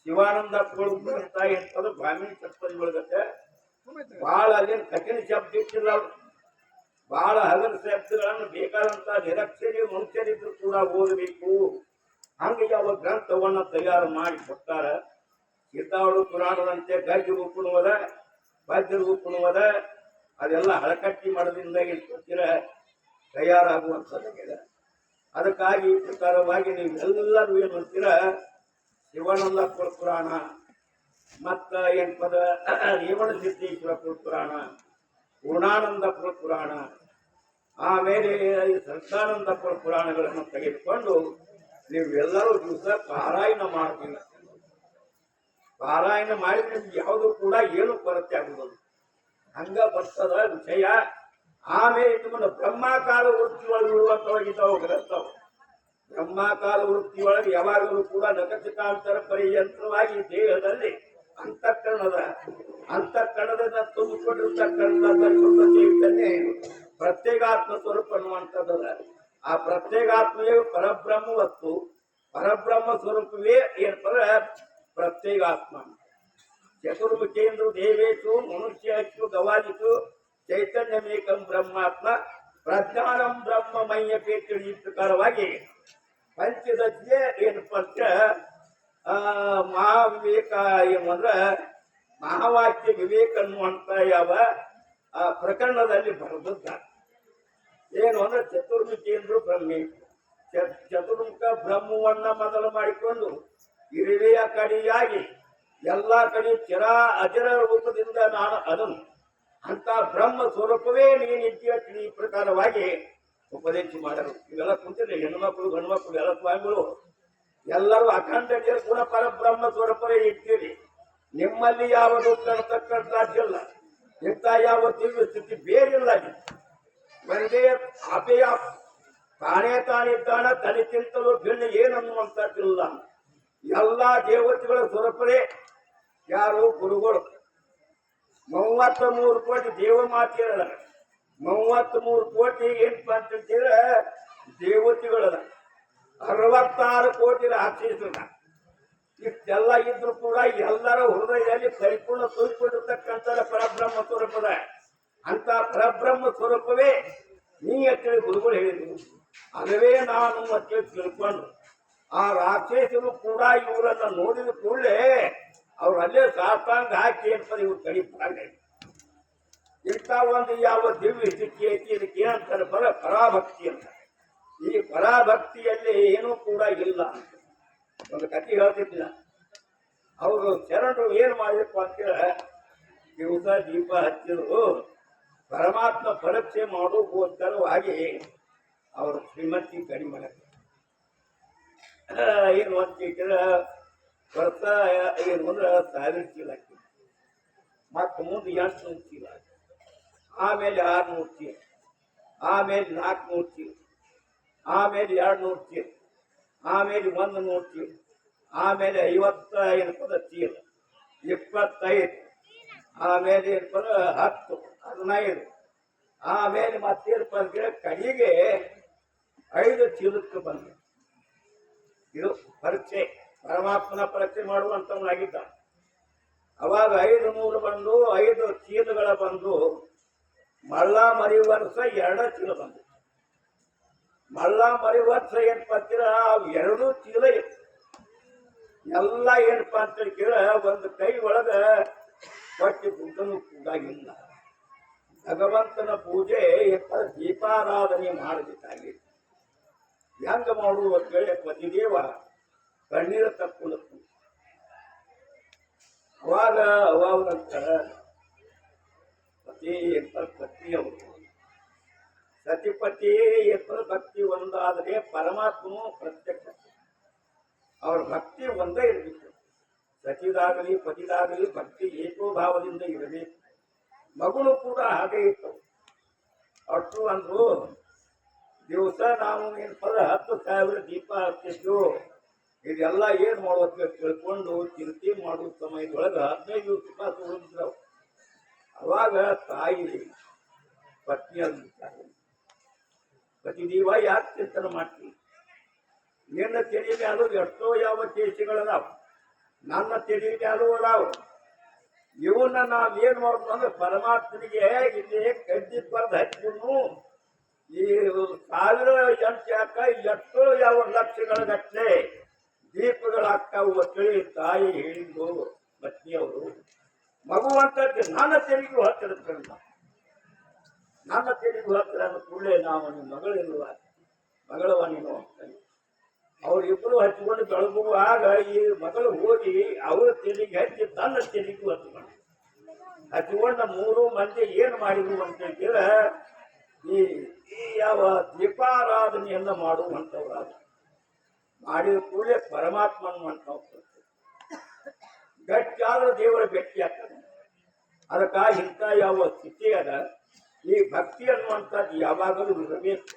ಶಿವಾನಂದ ಅಂತ ಎಂತದ ಬ್ರಾಹ್ಮಣ ಚಪ್ಪಲಿ ಒಳಗತ್ತೆ ಬಹಳ ಅದೇನು ಕಠಿಣ ಶಬ್ದ ಇಟ್ಟಿಲ್ಲ ಅವ್ರು. ಬಹಳ ಹಗರ ಶಬ್ದಗಳನ್ನು ಬೇಕಾದಂತ ನಿರಕ್ಷರಿ ಮನುಷ್ಯರಿದ್ರು ಕೂಡ ಓದಬೇಕು. ಹಂಗೆ ಯಾವ ಗ್ರಂಥವನ್ನ ತಯಾರು ಮಾಡಿ ಕೊಟ್ಟಾರ. ಗೀತಾವಳು ಪುರಾಣದಂತೆ ಗಜ್ಜೆ ರೂಪುಣವದ ವಜ್ರ ರೂಪುಣವದ ಅದೆಲ್ಲ ಹಳಕಟ್ಟಿ ಮಾಡೋದ್ರಿಂದ ಏನ್ ತಯಾರಾಗುವಂಥದ್ದಾಗಿದೆ. ಅದಕ್ಕಾಗಿ ಈ ಪ್ರಕಾರವಾಗಿ ನೀವೆಲ್ಲರೂ ಏನು ಅಂತೀರ, ಶಿವಾನಂದ ಪುರಾಣ ಮತ್ತ ಏನಪದ ರೇವಣ ಸಿದ್ದೇಶ್ವರ ಪುರಾಣ, ಪೂರ್ಣಾನಂದ ಪುರಾಣ, ಆಮೇಲೆ ಸಂತಾನಂದ ಪುರಾಣಗಳನ್ನು ತೆಗೆದುಕೊಂಡು ನೀವೆಲ್ಲರೂ ದಿವಸ ಪಾರಾಯಣ ಮಾಡ್ತೀರ. ಪಾರಾಯಣ ಮಾಡಿದ್ರೆ ನಿಮ್ಗೆ ಯಾವುದು ಕೂಡ ಏನು ಕೊರತೆ ಆಗುವುದು ಹಂಗ ಬರ್ತದ ವಿಷಯ. ಆಮೇಲೆ ನಿಮ್ಮನ್ನು ಬ್ರಹ್ಮಾಕಾರ ವೃತ್ತಿಯೊಳಗೆ ಇರುವಂತವಾಗಿದ್ದಾವ ಗ್ರಂಥವು. ಬ್ರಹ್ಮಾಕಾರ ವೃತ್ತಿಯೊಳಗೆ ಯಾವಾಗಲೂ ಕೂಡ ನಖಚಿಕಾಂತರ ಪರ್ಯಂತರವಾಗಿ ದೇಹದಲ್ಲಿ ಅಂತಃಕರಣದ ತುಂಬಿಕೊಂಡಿರ್ತಕ್ಕಂಥ ಶುದ್ಧ ಚೈತನ್ಯ ಪ್ರತ್ಯೇಗಾತ್ಮ ಸ್ವರೂಪ ಅನ್ನುವಂಥದ್ದದ. ಆ ಪ್ರತ್ಯೇಗಾತ್ಮೆಯೇ ಪರಬ್ರಹ್ಮ ವಸ್ತು, ಪರಬ್ರಹ್ಮ ಸ್ವರೂಪವೇ ಏನ್ಪರ ಪ್ರತ್ಯೇಗಾತ್ಮ. ಚತುರ್ಮುಖೇಂದ್ರ ದೇವೇಶು ಮನುಷ್ಯು ಗವಾದಿಸು ಚೈತನ್ಯಮೇಕಂ ಬ್ರಹ್ಮಾತ್ಮ ಪ್ರಜ್ಞಾನಂ ಬ್ರಹ್ಮಮಯ್ಯಪೇತಿ. ಈ ಪ್ರಕಾರವಾಗಿ ಪಂಚದಶೆ ಏನಪ್ಪ ಅಂತ ಮಹಾವಿವೇಕ ಏನಂದ್ರ ಮಹಾವಾಕ್ಯ ವಿವೇಕ ಅನ್ನುವಂತ ಯಾವ ಪ್ರಕರಣದಲ್ಲಿ ಬರೆದದ್ದ ಏನು ಅಂದ್ರೆ ಚತುರ್ಮುಖೇಂದ್ರ ಬ್ರಹ್ಮೇ ಚತುರ್ಮುಖ ಬ್ರಹ್ಮವನ್ನ ಮೊದಲು ಮಾಡಿಕೊಂಡು ಇರುವೆಯ ಕಡೆಯಾಗಿ ಎಲ್ಲಾ ಕಡೆ ಅಚರ ರೂಪದಿಂದ ನಾನು ಅದನ್ನು ಅಂತ ಬ್ರಹ್ಮ ಸ್ವರೂಪವೇ ನೀನಿದ್ದೀಯ. ಈ ಪ್ರಕಾರವಾಗಿ ಉಪದೇಶ ಮಾಡರು. ಇವೆಲ್ಲ ಕುಂತಿಲ್ಲ ಹೆಣ್ಮಕ್ಳು ಗಂಡ್ಮಕ್ಳು ಎಲ್ಲ ಸ್ವಾಮಿಗಳು ಎಲ್ಲರೂ ಅಖಂಡ ಕೂಡ ಪರಬ್ರಹ್ಮ ಸ್ವರೂಪವೇ ಇರ್ತೀರಿ. ನಿಮ್ಮಲ್ಲಿ ಯಾವುದು ಕಾಣ್ತಕ್ಕಂಥದ್ದಿಲ್ಲ, ಇಂಥ ಯಾವ ದಿವ್ಯ ಸ್ಥಿತಿ ಬೇರಿಲ್ಲ. ಒಂದೇ ಅಪೇಯ ತಾನೇ ತಾನಿದ್ದಾನ ತನಕ್ಕಿಂತಲೂ ಭಿನ್ನ ಏನನ್ನುವಂಥದ್ದಿಲ್ಲ. ಎಲ್ಲಾ ದೇವತೆಗಳ ಸ್ವರೂಪರೇ ಯಾರು ಗುರುಗಳು. 33 ಕೋಟಿ ದೇವ ಮಾತೆಯರ 33 ಕೋಟಿ ಏನಪ್ಪ ಅಂತಂದ್ರೆ ದೇವತೆಗಳದ, 66 ಕೋಟಿ ರಾಕ್ಷಸರ. ಇಷ್ಟೆಲ್ಲ ಇದ್ರು ಕೂಡ ಎಲ್ಲರ ಹೃದಯದಲ್ಲಿ ಪರಿಪೂರ್ಣ ತುಂಬಿಕೊಂಡಿರ್ತಕ್ಕಂಥ ಪರಬ್ರಹ್ಮ ಸ್ವರೂಪದ. ಅಂತ ಪರಬ್ರಹ್ಮ ಸ್ವರೂಪವೇ ನೀ ಅಂತೇಳಿ ಗುರುಗಳು ಹೇಳಿದ್ರು. ಅದುವೇ ನಾನು ಅಂತೇಳಿ ತಿಳ್ಕೊಂಡು ಆ ರಾಕ್ಷಸರು ಕೂಡ ಇವರನ್ನ ನೋಡಿದ ಕೂಡಲೇ ಅವ್ರು ಅಲ್ಲೇ ಸಾಷ್ಟಾಂಗ ಹಾಕಿ ಏನ್ಪದ ಇವ್ರು ಕಡಿಪಾಗ. ಇಂಥ ಒಂದು ಯಾವ ದಿವ್ಯ ಸ್ಥಿತಿ ಐತಿ, ಇದಕ್ಕೆ ಏನಂತಾರೆ ಪರಾಭಕ್ತಿ ಅಂತ. ಈ ಪರಾಭಕ್ತಿಯಲ್ಲಿ ಏನೂ ಕೂಡ ಇಲ್ಲ ಅಂತ ಒಂದು ಕಥೆ ಹೇಳ್ತಿದ್ದಿಲ್ಲ. ಅವರು ಶರಣರು ಏನು ಮಾಡಬೇಕು ಅಂತೇಳಿ ದಿವಸ ದೀಪ ಹಚ್ಚಿದ್ರು ಪರಮಾತ್ಮ ಪರೀಕ್ಷೆ ಮಾಡೋಗೋಸ್ಕರವಾಗಿ ಅವ್ರ ಶ್ರೀಮಂತಿ ಕಡಿಮೆ ಏನು ಅಂತ ವರ್ಷ ಏನು ಅಂದ್ರೆ 1000 ಚೀಲ ಹಾಕಿ, ಮತ್ತು ಮುಂದೆ 800 ಚೀಲ, ಆಮೇಲೆ 600 ಚೀಲ, ಆಮೇಲೆ 400 ಚೀಲ, ಆಮೇಲೆ 200 ಚೀಲ, ಆಮೇಲೆ 100 ಚೀಲ, ಆಮೇಲೆ 50 ಚೀಲ, 25, ಆಮೇಲೆ 10, 15, ಆಮೇಲೆ ಮತ್ತೇನಪ್ಪ ಅಂದ್ರೆ ಕಡೆಗೆ 5 ಚೀಲಕ್ಕೆ ಬಂದ. ಇದು ಪರೀಕ್ಷೆ, ಪರಮಾತ್ಮನ ಪರೀಕ್ಷೆ ಮಾಡುವಂತವನಾಗಿದ್ದ. ಅವಾಗ 500 ಬಂದು 5 ಚೀಲಗಳ ಬಂದು ಮಳ್ಳ ಮರಿ ವರ್ಷ 2 ಚೀಲ ಬಂದು. ಮಳ್ಳ ಮರಿ ವರ್ಷ ಏನಪ್ಪ ಅಂತೀರ ಅವು 2 ಚೀಲ ಎಲ್ಲ ಏನಪ್ಪ ಅಂತ ಕೇಳ ಒಂದು ಕೈ ಒಳಗ ಹೊಟ್ಟೆ ಗುಡ್ಡನು ಕೂಡ ಇಲ್ಲ. ಭಗವಂತನ ಪೂಜೆ ದೀಪಾರಾಧನೆ ಮಾಡಬೇಕಾಗಿತ್ತು. ಹೆಂಗ ಮಾಡುವುದು ಅಂತ ಹೇಳಿ ಪತಿದೇವ ಕಣ್ಣೀರ ತಕ್ಕೊಳ್ಳು. ಅವಾಗಂತ ಪತಿ ಪತ್ನಿಯವರು ಸತಿಪತಿ ಭಕ್ತಿ ಒಂದಾದರೆ ಪರಮಾತ್ಮನು ಪ್ರತ್ಯಕ್ಷ. ಅವ್ರ ಭಕ್ತಿ ಒಂದೇ ಇರಬೇಕು. ಸತಿದಾಗಲಿ ಪತಿದಾಗಲಿ ಭಕ್ತಿ ಏಕೋಭಾವದಿಂದ ಇರಬೇಕು. ಮಗುನು ಕೂಡ ಹಾಗೆ ಇತ್ತು. ಅಷ್ಟು ಅಂದ್ರು ದಿವಸ ನಾವು ಏನಪ್ಪ 10,000 ದೀಪ ಹಚ್ಚಿದ್ದು. ಇದೆಲ್ಲ ಏನು ಮಾಡೋದು ತಿಳ್ಕೊಂಡು ಚಿಂತೆ ಮಾಡುವ ಸಮಯದೊಳಗೆ 15 ದಿವಸ ಉಳಿದ್ರು. ಅವಾಗ ತಾಯಿ ಪತ್ನಿ ಅಂತಾರೆ, ಪತಿದೇವ ಯಾಕೆ ಚಿಂತನೆ ಮಾಡ್ತೀವಿ? ನಿನ್ನ ತೆರೆಯಲ್ಲಿ ಅದು ಎಷ್ಟೋ ಯಾವ ಕೇಸಿಗಳದಾವ. ನನ್ನ ತಿಳಿಗೆ ಅದಾವ. ಇವನ್ನ ನಾವೇನ್ ಮಾಡೋದು ಅಂದ್ರೆ ಪರಮಾತ್ಮನಿಗೆ ಇಲ್ಲಿ ಕಡ್ಡಿ ಬರೆದು ಹಚ್ಚಿದ್ರು ಈ 1008 ಯಾಕ ಎಷ್ಟು ಯಾವ ಲಕ್ಷಗಳ ಗಟ್ಟಲೆ ದೀಪಗಳಾಗ್ತಾವು ಅಂತೇಳಿ ತಾಯಿ ಹೇಳಿದ್ದು ಪತ್ನಿಯವರು. ಮಗುವಂತಕ್ಕೆ ನನ್ನ ತೆರಿಗೂ ಹತ್ತಿರ ನನ್ನ ತೆರಿಗೂ ಹತ್ತಿರ ಕೂಡಲೇ ನಾವು ನಿಮ್ಮ ಮಗಳಿರುವ ಮಗಳವ ನೀನು ಅಂತಾನೆ. ಅವರಿಬ್ಬರು ಹಚ್ಚಿಕೊಂಡು ಬೆಳಗುವಾಗ ಈ ಮಗಳು ಹೋಗಿ ಅವರ ತೆರಿಗೆ ಹಚ್ಚಿ ತನ್ನ ತೆರಿಗೂ ಹಚ್ಕೊಂಡು ಹಚ್ಚಿಕೊಂಡ 3 ಮಂದಿ ಏನು ಮಾಡಿದ್ರು ಅಂತ ಹೇಳಿದ್ರೆ ಈ ಯಾವ ದೀಪಾರಾಧನೆಯನ್ನ ಮಾಡುವಂಥವ್ರಾದ ಮಾಡಿದ ಕೂಡಲೇ ಪರಮಾತ್ಮನ ಅಂತ ಗಟ್ಟಿಯಾದ ದೇವರ ಭೇಟಿ ಆಗ್ತದೆ. ಅದಕ್ಕಾಗಿ ಇಂಥ ಯಾವ ಸ್ಥಿತಿ ಅದ ಈ ಭಕ್ತಿ ಅನ್ನುವಂಥದ್ದು ಯಾವಾಗಲೂ ಇರಬೇಕು.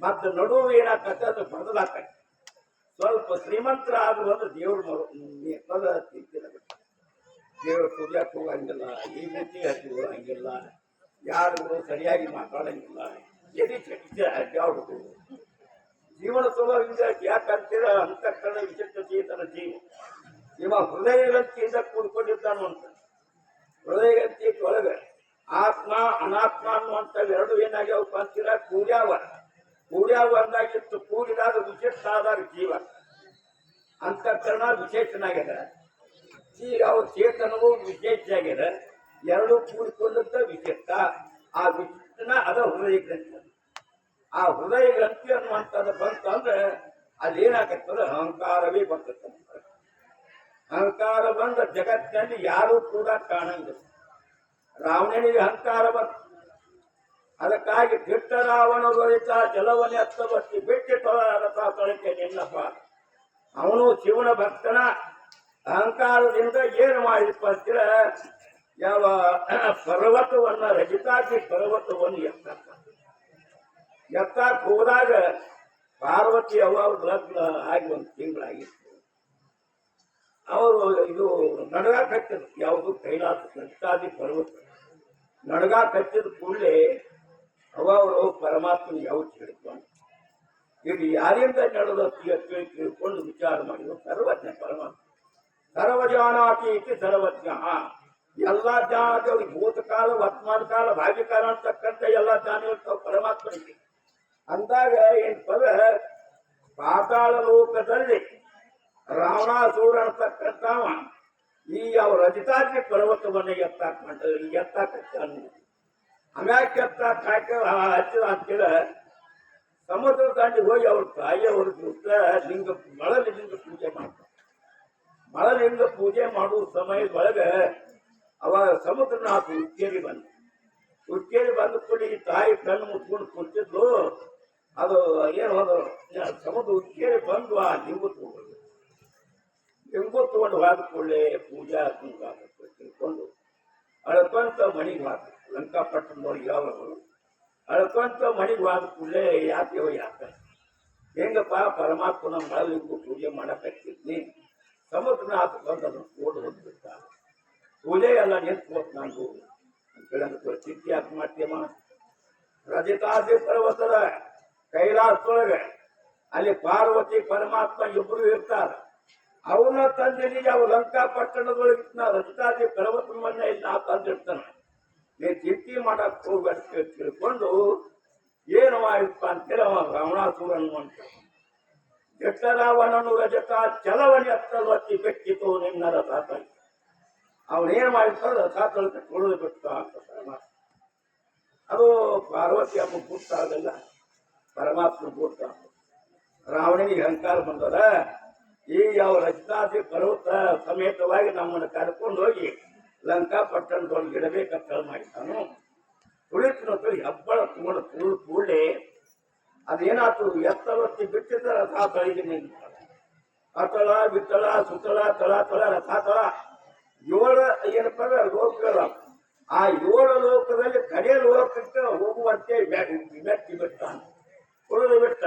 ಮತ್ತು ನಡುವು ಏನಾಗತ್ತೆ ಅದು ಬದಲಾಗತ್ತೆ. ಸ್ವಲ್ಪ ಶ್ರೀಮಂತರ ಆದ್ರೂ ಅಂದ್ರೆ ದೇವ್ರ ತಿಂತಿರಬೇಕು. ದೇವ್ರ ಪೂಜಾಕ್ಕೆ ಹೋಗಂಗಿಲ್ಲ, ಈ ರೀತಿ ಹಚ್ಚಿ ಹಂಗಿಲ್ಲ, ಯಾರು ಸರಿಯಾಗಿ ಮಾತಾಡಂಗಿಲ್ಲ, ಎದಿ ಚಟಿಕೆ ಅಡ್ಡಾಡುದು ಜೀವನ ಸುಲಭದಿಂದ ಯಾಕಂತೀರ ಅಂತಃಕರಣ ವಿಚಿತ್ರ ಚೇತನ ಜೀವ. ಇವ ಹೃದಯಗಂತಿಯಿಂದ ಕೂಡ್ಕೊಂಡಿದ್ದಾನು ಅಂತ. ಹೃದಯಗಂತಿ ಒಳಗೆ ಆತ್ಮ ಅನಾತ್ಮ ಅನ್ನುವಂಥ ಎರಡು ಏನಾಗ್ಯಾವಪ್ಪ ಅಂತೀರ ಕೂಡ್ಯಾವ ಅಂದಾಗಿತ್ತು. ಕೂಡಿದಾಗ ವಿಶೇಷ ಆದಾಗ ಜೀವ, ಅಂತಃಕರಣ ವಿಶೇಷನಾಗ್ಯದ, ಈಗ ಅವ್ರ ಚೇತನವು ವಿಶೇಷ ಆಗ್ಯದ. ಎರಡು ಕೂಡಿಕೊಂಡಂತ ವಿಶೇಷ. ಆ ವಿಶೇಷನ ಅದ ಹೃದಯ ಗ್ರಂಥಿ. ಆ ಹೃದಯ ಗ್ರಂಥಿ ಅನ್ನುವಂಥದ್ದು ಬಂತು ಅಂದ್ರೆ ಅಲ್ಲಿ ಏನಾಗತ್ತದ ಅಹಂಕಾರವೇ ಬರ್ತದೆ. ಅಹಂಕಾರ ಬಂದ ಜಗತ್ತಿನಲ್ಲಿ ಯಾರೂ ಕೂಡ ಕಾಣಂಗಿಲ್ಲ. ರಾವಣನಿಗೆ ಅಹಂಕಾರ ಬಂತು. ಅದಕ್ಕಾಗಿ ಕೆಟ್ಟ ರಾವಣ ದೊರೆತ ಜಲವನೆ ಹತ್ತಬತ್ತಿ ಬಿಟ್ಟು ರಥ ತೊಳಕೆ ನಿನ್ನಪ್ಪ. ಅವನು ಶಿವನ ಭಕ್ತನ ಅಹಂಕಾರದಿಂದ ಏನು ಮಾಡಿದಪ್ಪ ಅಂತೀರ ಯಾವ ಪರ್ವತವನ್ನ ರಜಿತಾಗಿ ಪರ್ವತವನ್ನು ಎತ್ತಾಕ ಹೋದಾಗ ಪಾರ್ವತಿ ಅವ್ರ ಲಗ್ನ ಆಗಿ 1 ತಿಂಗಳಾಗಿತ್ತು. ಅವರು ಇದು ನಡಗಾಕ ಹಚ್ಚಿದ್ರು. ಯಾವುದು ಕೈಲಾಸ ರಜಿತಾದಿ ಪರ್ವತ ನಡಗಾಕ ಹಚ್ಚಿದ ಕೂಡಲೇ ಅವರು ಪರಮಾತ್ಮನ ಯಾವುದು ಹಿಡ್ಕೊಂಡು ಇದು ಯಾರಿಂದ ನಡೆದ ತಿಳ್ಕೊಂಡು ವಿಚಾರ ಮಾಡಿದ್ರು. ಸರ್ವಜ್ಞ ಪರಮಾತ್ಮ ಸರ್ವಜಾನಾತಿ ಇತಿ ಸರ್ವಜ್ಞ. ಎಲ್ಲ ಜ್ಞಾನ ಭೂತಕಾಲ ವರ್ತಮಾನ ಕಾಲ ಭಾಗ್ಯಕಾಲ ಅಂತಕ್ಕಂಥ ಎಲ್ಲ ಜ್ಞಾನ ಇರ್ತಾವ ಪರಮಾತ್ಮನಿಗೆ. ಅಂದಾಗ ಏನ್ ಪಾತಾಳ ಲೋಕದಲ್ಲಿ ರಾವಣಾಸೂರ ಅಂತಕ್ಕಂಥವ ಈ ಯಾವ ರಜಿತಾದ್ರಿ ಪರ್ವತವನ್ನ ಎತ್ತಾಕ ಆಮ್ಯಾಕೆ ಎತ್ತಾಕ ಹಚ್ಚಿದ ಅಂತೇಳ ಸಮುದ್ರ ದಾಂಡಿ ಹೋಗಿ ಅವ್ರ ತಾಯಿಯವ್ರ ಲಿಂಗ ಮಳಲಿಂಗ ಪೂಜೆ ಮಾಡ್ತಾರೆ. ಮಳಲಿಂಗ ಪೂಜೆ ಮಾಡುವ ಸಮಯದೊಳಗೆ ಅವಾಗ ಸಮುದ್ರನಾಥ ಉಕ್ಕೇರಿ ಬಂದ ಕೂಡಿ ತಾಯಿ ಕಣ್ಣು ಮುಚ್ಕೊಂಡು ಕುಂತಿದ್ದು. ಅದು ಏನು ಸಮುದ್ರ ಉಕ್ಕೇರಿ ಬಂದು ಆ ಲಿಂಗು ತಗೊಂಡು ಹೋದ ಕೂಡಲೇ ಪೂಜಾ ತಿಳ್ಕೊಂಡು ಅಳ್ಕೊಂತ ಮಣಿಗೆ ಹೋದ. ಲಂಕಾಪಟ್ಟಣದವ್ರಿಗೆ ಯಾವಾಗಲು ಅಳ್ಕೊಂತ ಮಣಿಗೆ ಹೋದ ಕೂಡಲೇ ಯಾಕೆ ಹೆಂಗಪ್ಪ ಪರಮಾತ್ಮನ ಮಳಲಿಂಗು ಪೂಜೆ ಮಾಡಕ್ಕಿದ್ನಿ. ಸಮುದ್ರನಾಥ ಬಂದು ಅದನ್ನು ಓಡಿ ಹೋಗ್ಬಿಟ್ಟ. ಪೂಜೆ ಎಲ್ಲ ನಿಂತ್ಕೋತ್ ನಾನು ಅಂತೇಳಿ ಚಿತ್ತಿ ಯಾಕೆ ಮಾಡ್ತೀಯಮ್ಮ. ರಜಿತಾದಿ ಪರ್ವತದ ಕೈಲಾಸದೊಳಗೆ ಅಲ್ಲಿ ಪಾರ್ವತಿ ಪರಮಾತ್ಮ ಇಬ್ಬರು ಇರ್ತಾರ. ಅವನ್ನ ತಂದಿದ್ದೀವಿ. ಅವು ಲಂಕಾಪಟ್ಟಣದೊಳಗೆ ರಜಿತಾದಿ ಪರ್ವತವನ್ನ ಇಲ್ಲಿ ನಾ ತಂದಿರ್ತಾನೆ. ನೀನು ಚಿಂತೆ ಮಾಡಕ್ ಹೋಗ್ಬೇಕು ತಿಳ್ಕೊಂಡು ಏನು ಮಾಡಿಪ್ಪ ಅಂತೇಳಿ ಅವ ರಾವಣಾಸುರನು ಅಂತ ಜಠರಾವಣನು ರಜತ ಚಲವಣಿ ಹತ್ತಲ್ವತ್ತಿ ಬೆಕ್ಕಿತು ನಿನ್ನ ರಥ. ಅವನೇನ್ ಮಾಡಿರ್ತಾರೆ ರಥ ತೊಳಕ ತೊಳೆದು ಬಿಡ್ತ ಅಂತ ಪರಮಾತ್ಮ. ಅದು ಪಾರ್ವತಿ ಅಮ್ಮ ಪೂರ್ತ ಆಗಲ್ಲ, ಪರಮಾತ್ಮ ಪೂರ್ತ. ರಾವಣನಿಗೆ ಅಹಂಕಾರ ಬಂದದ. ಈ ಯಾವ ರಜತಾದಿ ಪರ್ವತ ಸಮೇತವಾಗಿ ನಮ್ಮನ್ನು ಕರ್ಕೊಂಡು ಹೋಗಿ ಲಂಕಾಪಟ್ಟಣದೊಳಗೆ ಇಡಬೇಕಂತ ಮಾಡಿದ್ದಾನು. ತುಳಿತಿನ ತುಳಿ ಹಬ್ಬಳ ತಗೊಂಡು ತುಳಿದು ಕೂಡಲೇ ಅದೇನಾಯ್ತು, ಎತ್ತವತ್ತಿ ಬಿಟ್ಟಿದ್ದ ರಥ ತೊಳೆಗೆ ನಿಂತ ಅತಳ ಬಿತ್ತಳ ಸುತ್ತಳ ತಳ ತಳ ರಥ ತಳ 7 ಏನಪ್ಪ ಲೋಕಗಳ. ಆ 7 ಲೋಕದಲ್ಲಿ ಕಡೆ ಲೋಕಕ್ಕೆ ಹೋಗುವಂತೆ ಮೆಟ್ಟಿ ಬಿಟ್ಟಾನ, ತುಳಿದು ಬಿಟ್ಟ.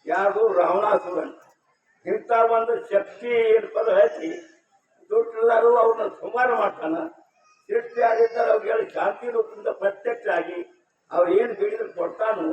ಯಾರು ರಾವಣಾಸುರನ್. ಇಂಥ ಒಂದು ಶಕ್ತಿ ಏನಪ್ಪದ ಹಚ್ಚಿ ದುಡ್ಡರು ಅವ್ರನ್ನ ಸುಮಾರು ಮಾಡ್ತಾನ. ಸೃಷ್ಟಿ ಆಗಿದ್ದಾರೆ ಅವ್ರಿಗೆ ಹೇಳಿ ಶಾಂತಿ ರೂಪದಿಂದ ಪ್ರತ್ಯಕ್ಷ ಆಗಿ ಅವ್ರು ಏನು ಬೇಡಿದ್ರು ಕೊಡ್ತಾನು.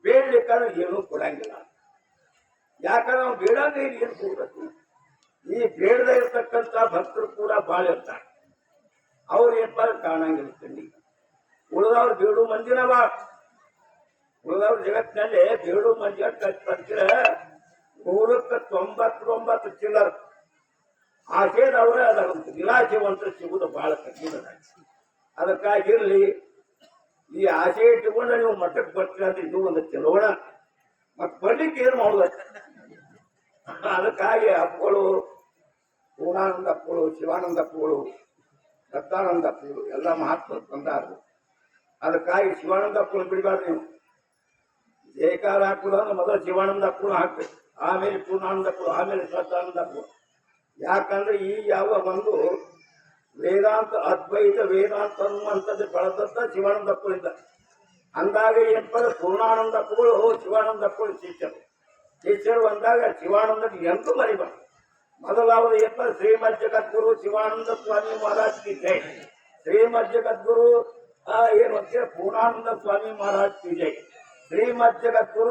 ಬೇಡ್ಲಿಕ್ಕಾದ್ರೆ ಏನೂ ಕೊಡಂಗಿಲ್ಲ. ಯಾಕಂದ್ರೆ ಅವ್ನು ಬೇಡಂದ್ರೆ ಏನು ಕೊಡ್ಬೇಕು. ಈ ಬೇಡದೇ ಇರ್ತಕ್ಕಂಥ ಭಕ್ತರು ಕೂಡ ಬಾಳ ಇರ್ತಾರೆ. ಅವ್ರು ಏನಪ್ಪ ಕಾಣಂಗಿಲ್ಲ ಕಣ್ಣಿಗೆ. ಉಳಿದವ್ರು ಬೇಡು ಮಂದಿನ ಬಾ, ಉಳಿದವ್ರ ಜಗತ್ತಿನಲ್ಲಿ ಬೇಡು ಮಂದಿ ಅಂತೀರ 199 ಚಿಲ್ಲರ್ ಆಸೆದವ್ರೆ ಅದಂತ ವಿಲಾಸವಂತರು ಸಿಗುವುದು ಬಹಳ ಕಠಿಣ. ಅದಕ್ಕಾಗಿರ್ಲಿ ಈ ಆಸೆ ಇಟ್ಟುಕೊಂಡು ನೀವು ಮಠಕ್ಕೆ ಬರ್ತೀರ ಅಂತ ಇದು ಒಂದು ಚೆಲೋಣ ಮತ್ತೆ ಬರ್ಲಿಕ್ಕೆ ಏನು ಮಾಡುದ. ಅದಕ್ಕಾಗಿ ಅಪ್ಪಗಳು, ಪೂರ್ಣಾನಂದ ಅಪ್ಪಗಳು, ಶಿವಾನಂದ ಅಪ್ಪಗಳು, ದತ್ತಾನಂದ ಅಪ್ಪಗಳು ಎಲ್ಲ ಮಹಾತ್ಮರು ತಂದಾರು. ಅದಕ್ಕಾಗಿ ಶಿವಾನಂದ ಅಪ್ಪಗಳು ಬಿಡಬಾರ್ದು. ನೀವು ಜಯಕಾರ ಹಾಕುದು ಅಂದ್ರೆ ಮೊದಲು ಶಿವಾನಂದ ಅಪ್ಪಗಳು ಹಾಕ್ಬೇಕು, ಆಮೇಲೆ ಪೂರ್ಣಾನಂದ ಅಪ್ಪಗಳು, ಆಮೇಲೆ ದತ್ತಾನಂದ ಅಪ್ಪಗಳು. ಯಾಕಂದ್ರೆ ಈ ಯಾವ ಒಂದು ವೇದಾಂತ ಅದ್ವೈತ ವೇದಾಂತ ಅನ್ನುವಂಥದ್ದು ಬೆಳೆದತ್ತ ಶಿವಾನಂದ ಅಪ್ಪಗಳಿಂದ. ಅಂದಾಗ ಏನಪ್ಪ ಪೂರ್ಣಾನಂದ ಅಪ್ಪಗಳು ಶಿವಾನಂದ ಅಪ್ಪಗಳು ಶಿಷ್ಯರು ಅಂದಾಗ ಶಿವಾನಂದ ಎಂತೂ ಮರಿಬಾರ್ದು. ಮೊದಲಾவது ಏನಪ್ಪ ಶ್ರೀಮದ್ ಜಗದ್ಗುರು ಶಿವಾನಂದ ಸ್ವಾಮಿ ಮಹಾರಾಜ್ ಕಿ ಜೈ. ಶ್ರೀಮದ್ ಜಗದ್ಗುರು ಏನು ಅಂತ ಪೂರ್ಣಾನಂದ ಸ್ವಾಮಿ ಮಹಾರಾಜ್ ಕಿ ಜೈ. ಶ್ರೀಮದ್ ಜಗದ್ಗುರು